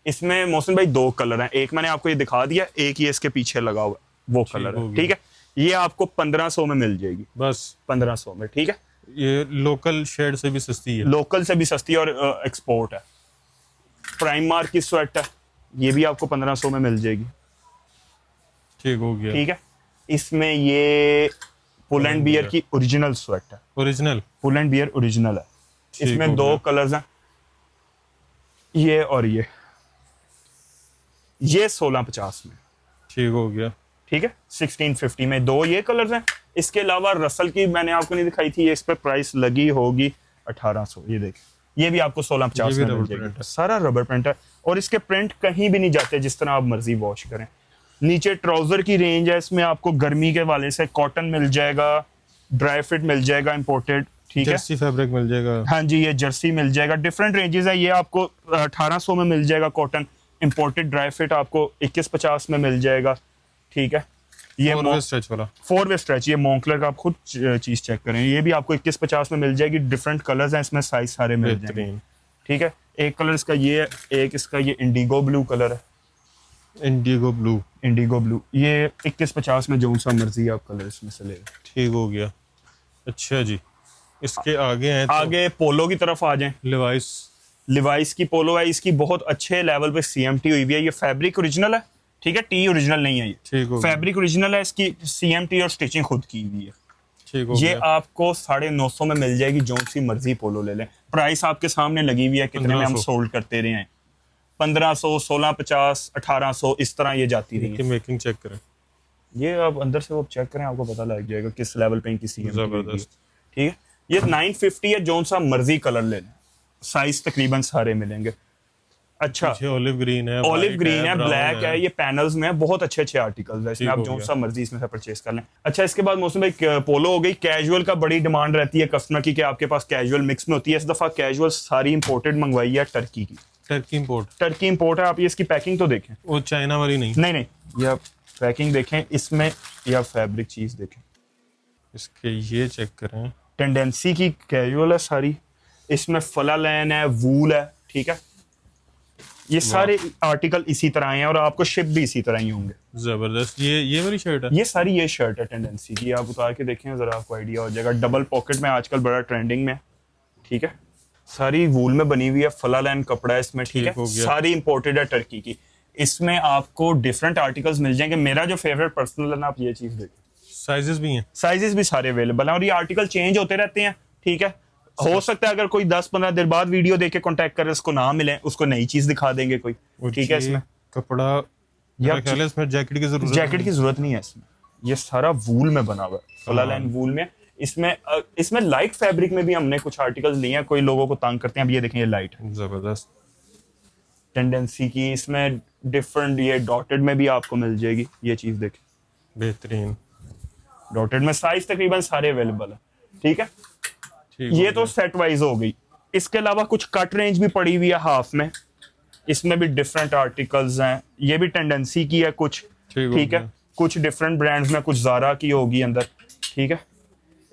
[SPEAKER 2] इसमें मोहसिन भाई 2 कलर हैं, एक मैंने आपको ये दिखा दिया, एक ये इसके पीछे लगा हुआ है, वो कलर
[SPEAKER 1] हो
[SPEAKER 2] है।
[SPEAKER 1] गया।
[SPEAKER 2] ठीक है, ये आपको 1500 में मिल जाएगी,
[SPEAKER 1] बस
[SPEAKER 2] 1500 में। ठीक है,
[SPEAKER 1] ये लोकल शेड से भी सस्ती है।
[SPEAKER 2] लोकल से भी सस्ती और एक्सपोर्ट है। प्राइम मार्क की स्वेट है, ये भी आपको 1500 में मिल जाएगी।
[SPEAKER 1] ठीक हो गया।
[SPEAKER 2] ठीक है, इसमें ये पुल एंड बियर की ओरिजिनल स्वेट है,
[SPEAKER 1] original.
[SPEAKER 2] Pull and bear original है।
[SPEAKER 1] ठीक
[SPEAKER 2] इसमें
[SPEAKER 1] हो
[SPEAKER 2] 2
[SPEAKER 1] गया।
[SPEAKER 2] कलर्स हैं, ये और ये 1650 में।
[SPEAKER 1] ठीक हो गया।
[SPEAKER 2] ठीक है, 1650 में 2 ये कलर्स हैं। इसके अलावा रसल की मैंने आपको नहीं दिखाई थी, ये इस पर प्राइस लगी होगी 1800। ये देखिए, ये भी आपको 1650
[SPEAKER 1] ये भी
[SPEAKER 2] में मिल
[SPEAKER 1] रबर
[SPEAKER 2] जाएगी।
[SPEAKER 1] प्रिंट है।
[SPEAKER 2] सारा रबर प्रिंट है और इसके प्रिंट कहीं भी नहीं जाते, जिस तरह आप मर्जी वॉश करें। नीचे ट्राउजर की रेंज है, इसमें आपको गर्मी के वाले से कॉटन मिल जाएगा, ड्राई फिट मिल जाएगा इंपोर्टेड। ठीक है,
[SPEAKER 1] जर्सी फैब्रिक मिल जाएगा।
[SPEAKER 2] हाँ जी, ये जर्सी मिल जाएगा। डिफरेंट रेंजेस है, ये आपको 1800 में मिल जाएगा कॉटन। इंपोर्टेड ड्राई फिट आपको 2150 में मिल जाएगा। ठीक है, ये
[SPEAKER 1] और वे स्ट्रेच वाला
[SPEAKER 2] 4 वे स्ट्रेच, ये मोंकलर का आप खुद चीज चेक करें, ये भी आपको 2150 में मिल जाएगी। डिफरेंट कलर्स हैं इसमें, साइज सारे मिल जाएंगे।
[SPEAKER 1] बेहतरीन।
[SPEAKER 2] ठीक है, एक कलर इसका ये है, एक इसका ये इंडिगो ब्लू कलर है,
[SPEAKER 1] इंडिगो ब्लू।
[SPEAKER 2] Indigo blue. ये 2150 में जो सा मर्जी आप कलर इसमें से ले लें।
[SPEAKER 1] ठीक हो गया। अच्छा जी, इसके आगे हैं तो
[SPEAKER 2] आगे पोलो की तरफ आ जाएं।
[SPEAKER 1] लिवाइस।
[SPEAKER 2] लिवाइस की पोलो है, इसकी बहुत अच्छे लेवल पे CMT हुई हुई है। ये फैब्रिक ओरिजिनल है, ठीक है, टी ओरिजिनल नहीं है। ये
[SPEAKER 1] ठीक हो गया।
[SPEAKER 2] फैब्रिक ओरिजिनल है, इसकी CMT और स्टिचिंग खुद की हुई है।
[SPEAKER 1] ठीक हो
[SPEAKER 2] ये
[SPEAKER 1] गया।
[SPEAKER 2] आपको 950 में मिल जाएगी, जो सी मर्जी पोलो ले लें। प्राइस आपके सामने लगी हुई है, कितने में हम
[SPEAKER 1] 1500
[SPEAKER 2] सोल्ड करते रहे हैं। 1500, 1650, 1800, इस तरह ये जाती रही
[SPEAKER 1] इनकी
[SPEAKER 2] है।
[SPEAKER 1] मेकिंग चेक करें।
[SPEAKER 2] ये आप अंदर से वो चेक करें, आपको पता लग जाएगा किस लेवल पे इनकी CMT हुई है।
[SPEAKER 1] जबरदस्त।
[SPEAKER 2] ठीक है, ये 950 है, जो सा मर्जी कलर ले लें, साइज तकरीबन सारे मिलेंगे। अच्छा,
[SPEAKER 1] पीछे ऑलिव ग्रीन है,
[SPEAKER 2] ऑलिव
[SPEAKER 1] white
[SPEAKER 2] ग्रीन है,
[SPEAKER 1] brown
[SPEAKER 2] ब्लैक है, ये पैनल्स में है, बहुत अच्छे अच्छे आर्टिकल्स है इसमें,
[SPEAKER 1] ठीक
[SPEAKER 2] आप
[SPEAKER 1] हो
[SPEAKER 2] जो
[SPEAKER 1] गया।
[SPEAKER 2] सा मर्जी इसमें से परचेस कर लें। अच्छा, इसके बाद मौसम भाई पोलो हो गई। कैजुअल का बड़ी डिमांड रहती है कस्टमर की कि आपके पास कैजुअल मिक्स में होती है। इस दफा कैजुअल सारी इंपोर्टेड मंगवाई है टर्की की।
[SPEAKER 1] Turkey import.
[SPEAKER 2] टर्की इंपोर्ट है। आप ये इसकी पैकिंग तो देखें,
[SPEAKER 1] वो चाइना वाली नहीं।
[SPEAKER 2] नहीं नहीं, ये आप पैकिंग देखें, इसमें ये आप फैब्रिक चीज देखें,
[SPEAKER 1] इसके ये चेक करें।
[SPEAKER 2] टेंडेंसी की कैजुअल है सारी, इसमें फला लैन है, वूल है। ठीक है, ये सारे आर्टिकल इसी तरह हैं और आपको शिप भी इसी तरह ही होंगे।
[SPEAKER 1] जबरदस्त। ये वाली शर्ट है।
[SPEAKER 2] ये सारी ये शर्ट है टेंडेंसी की, आप उतार के देखें जरा, आपको आइडिया हो जाएगा। डबल पॉकेट में आजकल बड़ा ट्रेंडिंग में है। ठीक है, सारी वूल में बनी हुई है, फला लाइन कपड़ा है इसमें। ठीक है,
[SPEAKER 1] हो गया।
[SPEAKER 2] सारी इंपोर्टेड है टर्की की। इसमें आपको डिफरेंट आर्टिकल्स मिल जाएंगे। मेरा जो फेवरेट पर्सनल है ना, आप ये चीज देखें,
[SPEAKER 1] साइजेस भी हैं।
[SPEAKER 2] साइजेस भी सारे अवेलेबल हैं और ये आर्टिकल चेंज होते रहते हैं। ठीक है, हो सकता है अगर कोई 10-15 दिन बाद वीडियो देख के कॉन्टेक्ट करे, उसको ना मिले, उसको नई चीज दिखा देंगे कोई। ठीक है, इसमें
[SPEAKER 1] कपड़ा मेरा ख्याल है इसमें जैकेट की जरूरत
[SPEAKER 2] जैकेट की जरूरत नहीं है इसमें, ये सारा वूल में बना हुआ है, फला लाइन वूल में। इसमें लाइट फैब्रिक में भी हमने कुछ आर्टिकल्स लिए हैं, कोई लोगों को तंग करते हैं। अब ये देखें, ये लाइट है
[SPEAKER 1] जबरदस्त।
[SPEAKER 2] टेंडेंसी की। इसमें डिफरेंट ये डॉटेड में भी आपको मिल जाएगी, ये चीज देखें,
[SPEAKER 1] बेहतरीन।
[SPEAKER 2] डॉटेड में साइज तकरीबन सारे अवेलेबल है। ठीक है,
[SPEAKER 1] ठीक
[SPEAKER 2] ये
[SPEAKER 1] हो
[SPEAKER 2] तो
[SPEAKER 1] गया।
[SPEAKER 2] सेट वाइज हो गई। इसके अलावा कुछ कट रेंज भी पड़ी हुई है हाफ में, इसमें भी डिफरेंट आर्टिकल्स हैं। ये भी टेंडेंसी की है कुछ।
[SPEAKER 1] ठीक हो
[SPEAKER 2] ठीक है,
[SPEAKER 1] गया।
[SPEAKER 2] कुछ डिफरेंट ब्रांड्स में, कुछ ज़ारा की होगी अंदर। ठीक है,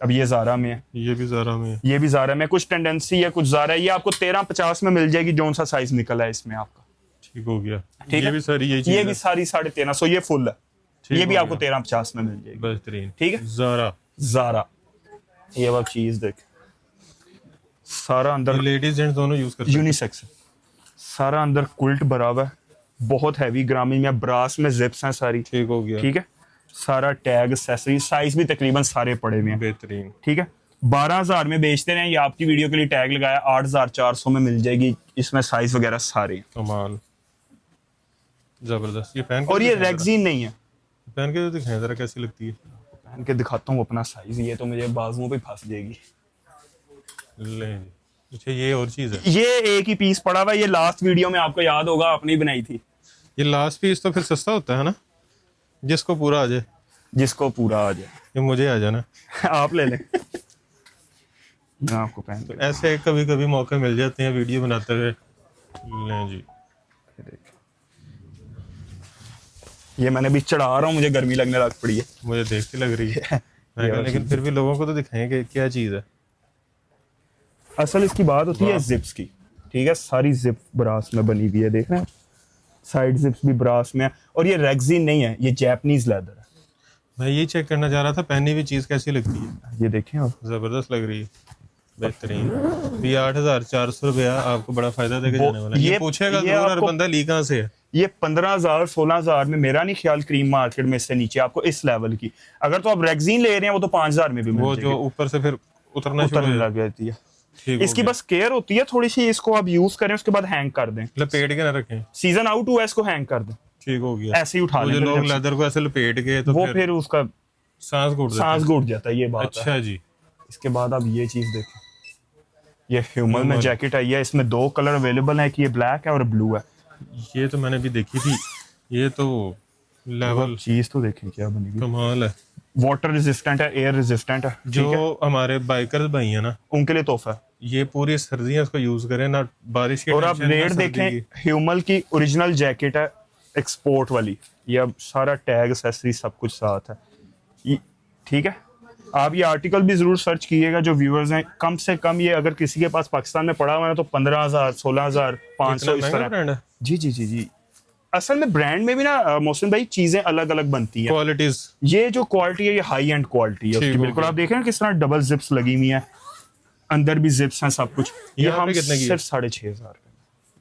[SPEAKER 2] अब ये ज़ारा में है,
[SPEAKER 1] ये भी ज़ारा में है।
[SPEAKER 2] ये भी ज़ारा में, कुछ टेंडेंसी है, कुछ ज़ारा है। ये आपको 1350 में मिल जाएगी, जो सा साइज निकला है इसमें आपका।
[SPEAKER 1] ठीक हो गया।
[SPEAKER 2] ठीक
[SPEAKER 1] ये
[SPEAKER 2] है,
[SPEAKER 1] भी सारी ये चीज
[SPEAKER 2] ये भी सारी 1350, ये फुल है।
[SPEAKER 1] ठीक
[SPEAKER 2] ये भी
[SPEAKER 1] हो
[SPEAKER 2] आपको
[SPEAKER 1] गया।
[SPEAKER 2] 1350 में मिल जाएगी।
[SPEAKER 1] बेहतरीन।
[SPEAKER 2] ठीक है,
[SPEAKER 1] ज़ारा।
[SPEAKER 2] ज़ारा, ये अब चीज देख, सारा अंदर
[SPEAKER 1] लेडीज जेंट्स दोनों यूज कर सकते हैं।
[SPEAKER 2] यूनिसेक्स है, सारा अंदर क्विल्ट भरा हुआ है, बहुत हैवी ग्रामी में, ब्रास में जिप्स हैं सारी।
[SPEAKER 1] ठीक हो गया।
[SPEAKER 2] ठीक है, सारा टैग एक्सेसरी साइज भी तकरीबन सारे पड़े हुए हैं,
[SPEAKER 1] बेहतरीन।
[SPEAKER 2] ठीक है। 12,000 में बेचते हैं, ये आपकी वीडियो के लिए टैग लगाया, 8,400 में मिल जाएगी। इसमें साइज वगैरह सारे हैं।
[SPEAKER 1] कमाल, जबरदस्त। ये पहन के
[SPEAKER 2] और
[SPEAKER 1] तो
[SPEAKER 2] ये
[SPEAKER 1] दिखाएं
[SPEAKER 2] रेक्सीन नहीं है,
[SPEAKER 1] जरा। पहन के तो दिखाएं जरा कैसी लगती है।
[SPEAKER 2] पहन के दिखाता हूँ अपना साइज, ये तो मुझे बाजुओं पे फंस जाएगी।
[SPEAKER 1] ले जी। अच्छा ये और चीज है।
[SPEAKER 2] ये एक ही पीस पड़ा हुआ है, ये लास्ट वीडियो में आपको याद होगा आपने ही बनाई थी।
[SPEAKER 1] ये लास्ट पीस तो फिर सस्ता होता है ना, जिसको पूरा आ जाए।
[SPEAKER 2] जिसको पूरा आ जाए
[SPEAKER 1] ये मुझे आ जाना।
[SPEAKER 2] आप ले लें। मैं आपको पहन के
[SPEAKER 1] ऐसे कभी कभी मौके मिल जाते हैं वीडियो बनाते हुए। ले जी।
[SPEAKER 2] ये मैंने भी चढ़ा रहा हूँ, मुझे गर्मी लगने लग पड़ी है।
[SPEAKER 1] मुझे देख के लग रही है। मैं कहा, लेकिन फिर भी लोगों को तो दिखाएंगे क्या चीज है।
[SPEAKER 2] असल इसकी बात होती है
[SPEAKER 1] वाह।
[SPEAKER 2] जिप्स की, ठीक है। सारी जिप ब्रास में बनी हुई है, देख रहे हैं, साइड जिप्स भी ब्रास में है। और ये रेक्सीन नहीं है, ये जापानीज लेदर है।
[SPEAKER 1] मैं ये चेक करना चाह रहा था पहनी हुई चीज कैसी लगती है।
[SPEAKER 2] ये देखें आप,
[SPEAKER 1] जबरदस्त लग रही है, बेहतरीन। ये 8,400 रुपया आपको बड़ा फायदा देके जाने वाला है। ये पूछेगा
[SPEAKER 2] ये
[SPEAKER 1] जरूर हर
[SPEAKER 2] आपको-
[SPEAKER 1] बंदा ली कहाँ से है।
[SPEAKER 2] ये 15,000 16,000 में, मेरा नहीं ख्याल क्रीम मार्केट में इससे नीचे आपको इस लेवल की। अगर तो आप रेक्सीन ले रहे हैं वो तो 5,000 में भी मिल
[SPEAKER 1] वो
[SPEAKER 2] जाएगी,
[SPEAKER 1] जो ऊपर से फिर उतरना शुरू हो
[SPEAKER 2] उतरने
[SPEAKER 1] जाता
[SPEAKER 2] लग जाती है।
[SPEAKER 1] ठीक हो
[SPEAKER 2] इसकी
[SPEAKER 1] गया।
[SPEAKER 2] बस केयर होती है थोड़ी सी, इसको आप यूज करें उसके बाद हैंग कर दें।
[SPEAKER 1] लपेट के ना रखें।
[SPEAKER 2] सीजन आउट हुआ है, इसको हैंग कर दें,
[SPEAKER 1] ठीक हो गया।
[SPEAKER 2] ऐसे ही उठा
[SPEAKER 1] वो जो
[SPEAKER 2] लें।
[SPEAKER 1] लोग लेदर को ऐसे लपेट के तो
[SPEAKER 2] वो फिर उसका
[SPEAKER 1] सांस घुट देते
[SPEAKER 2] सांस
[SPEAKER 1] हैं।
[SPEAKER 2] घुट जाता है, ये बात है।
[SPEAKER 1] अच्छा जी।
[SPEAKER 2] इसके बाद आप ये चीज देखें, ये ह्यूमन में
[SPEAKER 1] ह्यूमन।
[SPEAKER 2] जैकेट आई है, इसमें 2 कलर अवेलेबल है, कि ये ब्लैक है और ब्लू है।
[SPEAKER 1] ये तो मैंने भी देखी थी। ये तो लेवल
[SPEAKER 2] चीज तो देखें क्या बनी हुई,
[SPEAKER 1] कमाल है।
[SPEAKER 2] वाटर रेजिस्टेंट है, एयर रेजिस्टेंट है, ठीक है।
[SPEAKER 1] जो हमारे बाइकर्स भाई है ना,
[SPEAKER 2] उनके लिए तोहफा है।
[SPEAKER 1] ये पूरी सर्दियां इसको यूज करें ना, बारिश की
[SPEAKER 2] और आप
[SPEAKER 1] टेंशन, ना
[SPEAKER 2] रेट
[SPEAKER 1] सर्दी
[SPEAKER 2] देखें,
[SPEAKER 1] की।
[SPEAKER 2] ह्यूमल की ओरिजिनल जैकेट है, एक्सपोर्ट वाली। ये अब सारा टैग एक्सेसरी सब कुछ साथ है, ठीक है। आप ये आर्टिकल भी जरूर सर्च कीजिएगा, जो व्यूअर्स हैं कम से कम, ये अगर किसी के पास पाकिस्तान में पड़ा हुआ है तो 15,000 16,500 इस तरह।
[SPEAKER 1] ब्रांड है।
[SPEAKER 2] जी जी जी जी। असल में ब्रांड में भी ना मोहसिन भाई चीजें अलग अलग बनती हैं।
[SPEAKER 1] क्वालिटीज।
[SPEAKER 2] ये जो क्वालिटी है ये हाई एंड क्वालिटी है
[SPEAKER 1] ठीक
[SPEAKER 2] उसकी,
[SPEAKER 1] हो
[SPEAKER 2] बिल्कुल।
[SPEAKER 1] गया।
[SPEAKER 2] आप देख रहे हैं किस तरह डबल जिप्स लगी हुई हैं, अंदर भी जिप्स हैं, सब कुछ। ये
[SPEAKER 1] यहाँ
[SPEAKER 2] हम
[SPEAKER 1] पे कितने की है?
[SPEAKER 2] सिर्फ 6,500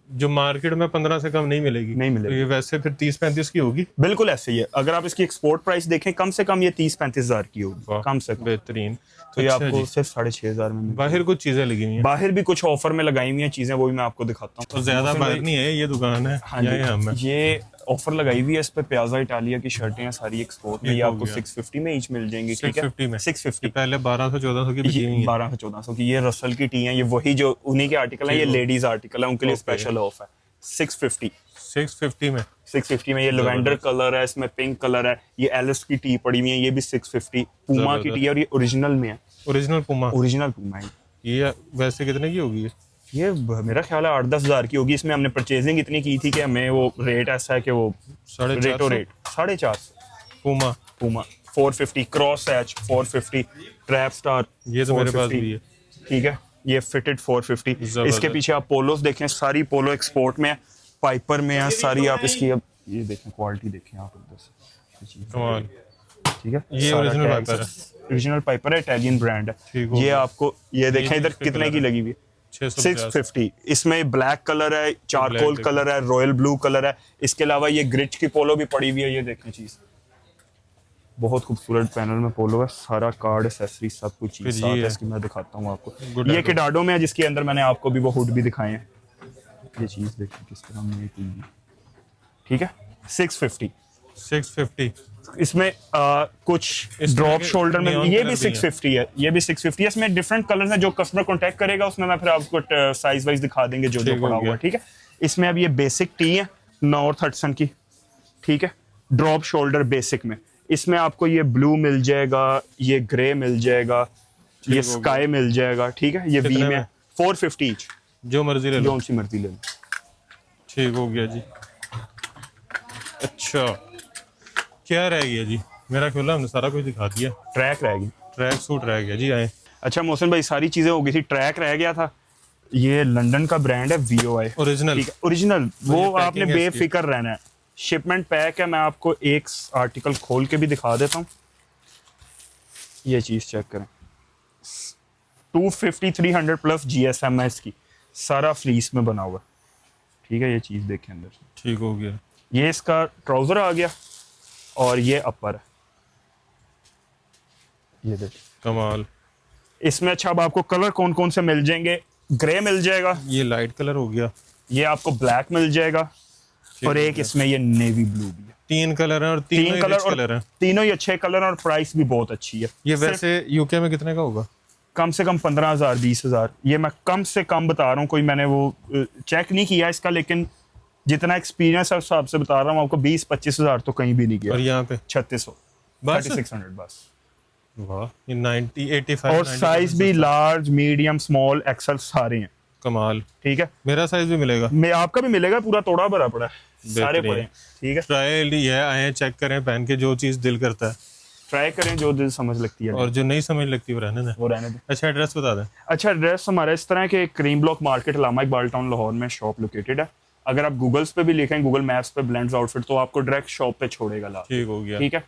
[SPEAKER 1] जो मार्केट में 15 से कम नहीं मिलेगी।
[SPEAKER 2] नहीं मिलेगी।
[SPEAKER 1] तो ये वैसे फिर 30-35 की होगी।
[SPEAKER 2] बिल्कुल ऐसे ही है। अगर आप इसकी एक्सपोर्ट प्राइस देखें, कम से कम ये 30-35,000 की होगी,
[SPEAKER 1] वाह,
[SPEAKER 2] कम से कम।
[SPEAKER 1] बेहतरीन।
[SPEAKER 2] तो ये
[SPEAKER 1] अच्छा
[SPEAKER 2] आपको
[SPEAKER 1] जी।
[SPEAKER 2] सिर्फ 6,500 में मिलेगी।
[SPEAKER 1] बाहर कुछ चीजें लगी हुई हैं
[SPEAKER 2] बाहर भी कुछ ऑफर में लगाई हुई हैं चीजें, वो भी मैं आपको दिखाता हूँ।
[SPEAKER 1] और ज्यादा बाहर नहीं है, ये दुकान है।
[SPEAKER 2] हाँ
[SPEAKER 1] यहाँ में
[SPEAKER 2] जी, ये ऑफर लगाई हुई है इस पे। प्याजा इटालिया की शर्टें हैं सारी एक्सपोर्ट में,
[SPEAKER 1] ये
[SPEAKER 2] ये
[SPEAKER 1] हो
[SPEAKER 2] आपको
[SPEAKER 1] गया।
[SPEAKER 2] 650 में ईच मिल जाएंगी, ठीक है।
[SPEAKER 1] 650 में।
[SPEAKER 2] 650।
[SPEAKER 1] ये पहले 1200-1400 की बिकी हुई है।
[SPEAKER 2] 1200-1400 की। ये रसल की टी है, ये वही जो उन्हीं के आर्टिकल है, ये
[SPEAKER 1] ठीक हो।
[SPEAKER 2] लेडीज आर्टिकल है, उनके लिए
[SPEAKER 1] ओके।
[SPEAKER 2] स्पेशल ऑफ है। 650
[SPEAKER 1] 650 में।
[SPEAKER 2] 650 में ये लेवेंडर कलर है, इसमें पिंक कलर है। ये एलिस की टी पड़ी हुई है, ये भी 650। पूमा की टी है और ये ओरिजिनल में है,
[SPEAKER 1] ओरिजिनल पुमा।
[SPEAKER 2] ओरिजिनल पूमा है।
[SPEAKER 1] ये वैसे कितने की होगी?
[SPEAKER 2] ये मेरा ख्याल है 8-10 हज़ार की होगी। इसमें हमने परचेजिंग इतनी की थी कि हमें वो रेट ऐसा है कि वो
[SPEAKER 1] 450
[SPEAKER 2] रेट 450।
[SPEAKER 1] पुमा।
[SPEAKER 2] Puma 450, cross H 450, trap star
[SPEAKER 1] ये तो मेरे पास भी है।
[SPEAKER 2] ठीक है। ये फिटेड 450।
[SPEAKER 1] जबरदस्त।
[SPEAKER 2] इसके पीछे आप पोलोस देखें, सारी पोलो एक्सपोर्ट में है, पाइपर में है सारी। आप इसकी अब ये देखें, क्वालिटी देखें आप उधर से,
[SPEAKER 1] कमाल।
[SPEAKER 2] ठीक है।
[SPEAKER 1] ये ओरिजिनल पाइपर है।
[SPEAKER 2] ओरिजिनल पाइपर है, इटालियन ब्रांड है।
[SPEAKER 1] ठीक हो
[SPEAKER 2] ये
[SPEAKER 1] गया।
[SPEAKER 2] आपको ये देखें
[SPEAKER 1] ये
[SPEAKER 2] इधर
[SPEAKER 1] किसके
[SPEAKER 2] कितने
[SPEAKER 1] कलर
[SPEAKER 2] की
[SPEAKER 1] है?
[SPEAKER 2] लगी हुई है?
[SPEAKER 1] 650।
[SPEAKER 2] 650। इसमें ब्लैक कलर है, चारकोल
[SPEAKER 1] Black
[SPEAKER 2] कलर है, रॉयल ब्लू कलर है। इसके अलावा ये ग्रिच की पोलो भी पड़ी हुई है, ये देखें चीज। बहुत खूबसूरत पैनल में पोलो है, सारा कार्ड एक्सेसरी सब कुछ
[SPEAKER 1] फिर
[SPEAKER 2] चीज
[SPEAKER 1] ये
[SPEAKER 2] साथ है
[SPEAKER 1] है।
[SPEAKER 2] इसकी। मैं दिखाता हूँ आपको।
[SPEAKER 1] Good
[SPEAKER 2] ये
[SPEAKER 1] Ado।
[SPEAKER 2] किडाडो में है, जिसके अंदर मैंने आपको भी वो हुड भी दिखाए हैं। ये चीज देखिए किस तरह में की हुई है। ठीक है। 650।
[SPEAKER 1] 650।
[SPEAKER 2] इसमें कुछ
[SPEAKER 1] इस तरह
[SPEAKER 2] ड्रॉप
[SPEAKER 1] के
[SPEAKER 2] शोल्डर में,
[SPEAKER 1] neon
[SPEAKER 2] ये
[SPEAKER 1] कलर
[SPEAKER 2] भी
[SPEAKER 1] भी हैं।
[SPEAKER 2] 650 है, ये भी 650 है। इसमें डिफरेंट कलर्स हैं, जो कस्टमर कांटेक्ट करेगा उसमें मैं फिर आपको साइज वाइज दिखा देंगे जो जो
[SPEAKER 1] ठीक हो
[SPEAKER 2] पड़ा हुआ
[SPEAKER 1] गया।
[SPEAKER 2] है। ठीक है। इसमें अब ये बेसिक टी है नॉर्थ हडसन की, ठीक है। ड्रॉप शोल्डर बेसिक में इसमें आपको ये ब्लू मिल जाएगा, ये ग्रे मिल जाएगा, ये
[SPEAKER 1] हो गया।
[SPEAKER 2] स्काई मिल जाएगा, ठीक है। ये वी
[SPEAKER 1] कितने
[SPEAKER 2] में
[SPEAKER 1] में?
[SPEAKER 2] 450 ईच,
[SPEAKER 1] जो मर्जी ले
[SPEAKER 2] जो
[SPEAKER 1] लो।
[SPEAKER 2] उनकी मर्जी ले लो।
[SPEAKER 1] ठीक हो गया जी। अच्छा क्या रह गया जी? मेरा ख्याल है हमने सारा कुछ दिखा दिया।
[SPEAKER 2] ट्रैक रह गई।
[SPEAKER 1] ट्रैक सूट रह गया जी। आए।
[SPEAKER 2] अच्छा मोहसिन भाई, सारी चीजें हो गई थी, ट्रैक रह गया था। ये लंदन का ब्रांड है VOI,
[SPEAKER 1] ओरिजिनल।
[SPEAKER 2] ठीक है। ओरिजिनल,
[SPEAKER 1] ये
[SPEAKER 2] वो
[SPEAKER 1] packing
[SPEAKER 2] आपने
[SPEAKER 1] है इसकी।
[SPEAKER 2] बेफिक्र रहना है। शिपमेंट पैक है। मैं आपको एक आर्टिकल खोल के भी दिखा देता हूँ। ये चीज चेक करें, 250-300 प्लस GSM है इसकी, सारा फ्लीस में बना हुआ है, ठीक है। ये चीज देखें अंदर से।
[SPEAKER 1] ठीक हो गया।
[SPEAKER 2] ये इसका ट्राउजर आ गया और ये अपर है, ये देखिए
[SPEAKER 1] कमाल।
[SPEAKER 2] इसमें अच्छा अब आपको कलर कौन कौन से मिल जाएंगे, ग्रे मिल जाएगा,
[SPEAKER 1] ये लाइट कलर हो गया,
[SPEAKER 2] ये आपको ब्लैक मिल जाएगा, और एक इसमें ये नेवी ब्लू भी है।
[SPEAKER 1] 3 कलर हैं और तीनों ही
[SPEAKER 2] कलर
[SPEAKER 1] रिच
[SPEAKER 2] और
[SPEAKER 1] कलर हैं।
[SPEAKER 2] तीनों ही अच्छे कलर और प्राइस भी बहुत अच्छी है।
[SPEAKER 1] ये
[SPEAKER 2] सिर्फ
[SPEAKER 1] वैसे यूके में कितने का होगा?
[SPEAKER 2] कम से कम 15,000 20,000, ये मैं कम से कम बता रहा हूँ, कोई मैंने वो चेक नहीं किया इसका, लेकिन जितना एक्सपीरियंस है उस हिसाब से बता रहा हूँ आपको, 20-25,000 तो कहीं भी नहीं
[SPEAKER 1] और
[SPEAKER 2] गया।
[SPEAKER 1] यहाँ पे
[SPEAKER 2] 3600
[SPEAKER 1] बस?
[SPEAKER 2] 3600 बस।
[SPEAKER 1] वाह, ये 90 85
[SPEAKER 2] और साइज भी लार्ज मीडियम स्मॉल एक्सेल सारे हैं।
[SPEAKER 1] कमाल।
[SPEAKER 2] ठीक है,
[SPEAKER 1] मेरा साइज भी मिलेगा?
[SPEAKER 2] मैं आपका भी मिलेगा, पूरा तोड़ा भरा पड़ा है, सारे
[SPEAKER 1] बेहतरीन।
[SPEAKER 2] पड़े हैं। ठीक है,
[SPEAKER 1] ट्रायल ये आए चेक करें पहन के, जो चीज़ दिल करता है,
[SPEAKER 2] ट्राई करें, जो दिल समझ लगती है
[SPEAKER 1] और जो नहीं समझ लगती वो रहने दें।
[SPEAKER 2] वो रहने दें।
[SPEAKER 1] अच्छा एड्रेस बता दें।
[SPEAKER 2] अच्छा एड्रेस हमारा इस तरह है कि cream block market Allama Iqbal town Lahore में शॉप लोकेटेड है। अगर आप गूगल्स पे भी लिखें, गूगल मैप्स पे ब्लेंड्स आउटफिट, तो आपको डायरेक्ट शॉप पे छोड़ेगा ला।
[SPEAKER 1] ठीक हो गया।
[SPEAKER 2] ठीक है,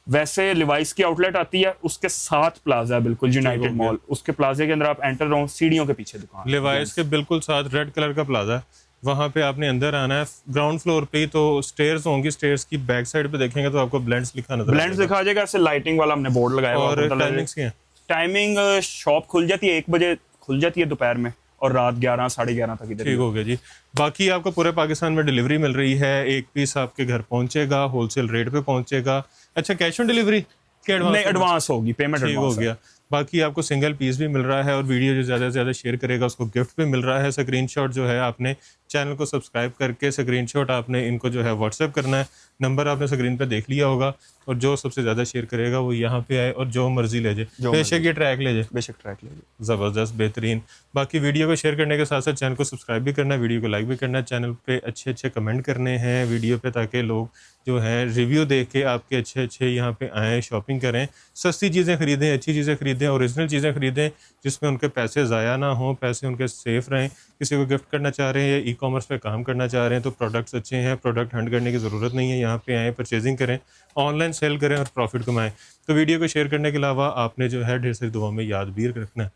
[SPEAKER 2] वैसे लिवाइस की आउटलेट आती है, उसके साथ प्लाजा है बिल्कुल यूनाइटेड
[SPEAKER 1] गया।
[SPEAKER 2] मॉल, उसके प्लाजे के अंदर आप एंटर रहो, सीढ़ियों के पीछे दुकान।
[SPEAKER 1] लिवाइस के बिल्कुल साथ रेड कलर का प्लाजा है, वहाँ पे आपने अंदर आना है, ग्राउंड फ्लोर पे ही, तो स्टेयर्स होंगी, स्टेयर्स की बैक साइड पे देखेंगे तो आपको ब्लेंड्स लिखा नजर
[SPEAKER 2] ब्लेंड्स दिखा जाएगा, ऐसे लाइटिंग वाला हमने बोर्ड लगाया हुआ
[SPEAKER 1] और
[SPEAKER 2] है।
[SPEAKER 1] टाइमिंग्स क्या है?
[SPEAKER 2] टाइमिंग शॉप खुल जाती है 1 बजे खुल जाती है दोपहर में, और रात 11 साढ़े 11 तक इधर।
[SPEAKER 1] ठीक हो गया जी। बाकी आपको पूरे पाकिस्तान में डिलीवरी मिल रही है, एक पीस आपके घर पहुंचेगा, होलसेल रेट पे पहुंचेगा। अच्छा कैश ऑन डिलीवरी के
[SPEAKER 2] नहीं, एडवांस होगी पेमेंट,
[SPEAKER 1] ठीक हो
[SPEAKER 2] एडवांस
[SPEAKER 1] गया। बाकी आपको सिंगल पीस भी मिल रहा है, और वीडियो जो ज़्यादा से ज़्यादा शेयर करेगा उसको गिफ्ट भी मिल रहा है। स्क्रीनशॉट जो है आपने चैनल को सब्सक्राइब करके स्क्रीनशॉट आपने इनको जो है व्हाट्सएप करना है, नंबर आपने स्क्रीन पे देख लिया होगा, और जो सबसे ज़्यादा शेयर करेगा वो यहाँ पे आए और जो मर्जी ले जाए, बेशक ये ट्रैक ले जाए,
[SPEAKER 2] बेशक ट्रैक लीजिए।
[SPEAKER 1] ज़बरदस्त बेहतरीन। बाकी वीडियो को शेयर करने के साथ साथ चैनल को सब्सक्राइब भी करना है, वीडियो को लाइक भी करना है, चैनल पे अच्छे अच्छे कमेंट करने हैं वीडियो पे, ताकि लोग जो हैं रिव्यू देख के आपके अच्छे अच्छे यहाँ पे आएँ, शॉपिंग करें, सस्ती चीज़ें खरीदें, अच्छी चीज़ें खरीदें, ओरिजिनल चीज़ें खरीदें, जिसमें उनके पैसे ज़ाया ना हों, पैसे उनके सेफ़ रहें। किसी को गिफ्ट करना चाह रहे हैं या ई-कॉमर्स पे काम करना चाह रहे हैं तो प्रोडक्ट्स अच्छे हैं, प्रोडक्ट हंट करने की ज़रूरत नहीं है, यहाँ पे आएँ, परचेजिंग करें, ऑनलाइन सेल करें और प्रॉफिट कमाएँ। तो वीडियो को शेयर करने के अलावा आपने जो है ढेर सारी दुआ में याद भी रखना है।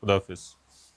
[SPEAKER 1] खुदा हाफिज़।